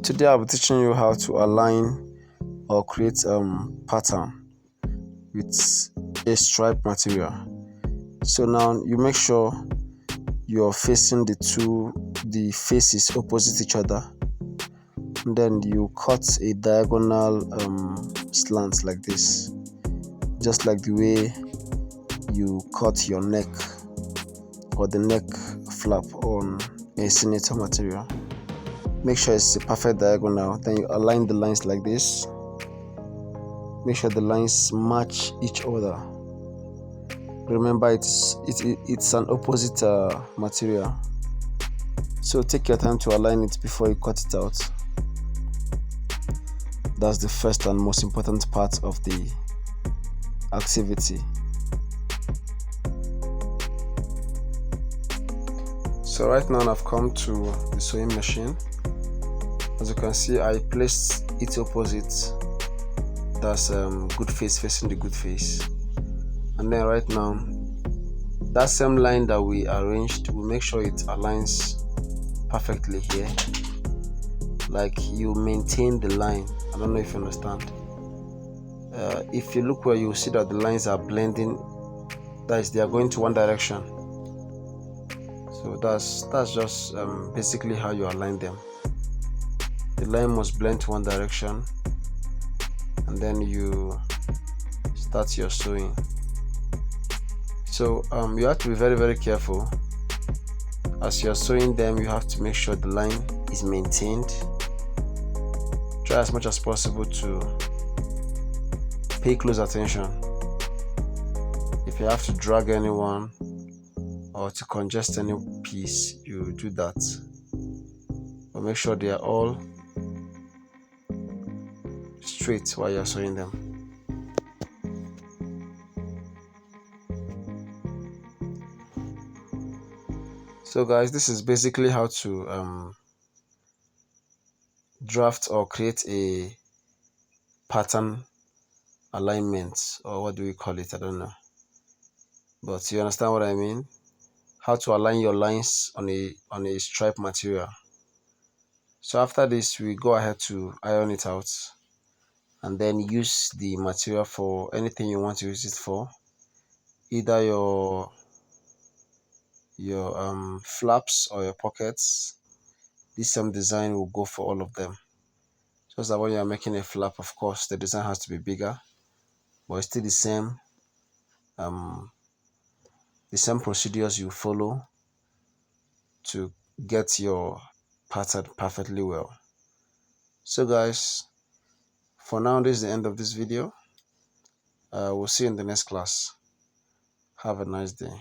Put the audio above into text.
Today I'll be teaching you how to align or create pattern with a stripe material. So now you make sure you're facing the faces opposite each other, and then you cut a diagonal slant like this, just like the way you cut your neck or the neck flap on a senator material. Make sure it's a perfect diagonal. Then you align the lines like this. Make sure the lines match each other. Remember, it's an opposite material, so take your time to align it before you cut it out. That's the first and most important part of the activity. So right now I've come to the sewing machine. As you can see, I placed it opposite. That's good face facing the good face. And then right now, that same line that we arranged, we'll make sure it aligns perfectly here. Like you maintain the line. I don't know if you understand. If you look where, you see that the lines are blending. That is, they are going to one direction. So that's just basically how you align them. The line must blend to one direction, and then you start your sewing. So you have to be very, very careful. As you're sewing them, you have to make sure the line is maintained. Try as much as possible to pay close attention. If you have to drag anyone or to congest any piece, you do that. But make sure they are all straight while you're sewing them. So guys, this is basically how to draft or create a pattern alignment, or what do we call it? I don't know, but you understand what I mean. How to align your lines on a stripe material. So after this, we go ahead to iron it out, and then use the material for anything you want to use it for. Either your flaps or your pockets. This same design will go for all of them. Just that when you are making a flap, of course the design has to be bigger, but it's still the same procedures you follow to get your pattern perfectly well. So guys, for now, this is the end of this video. We'll see you in the next class. Have a nice day.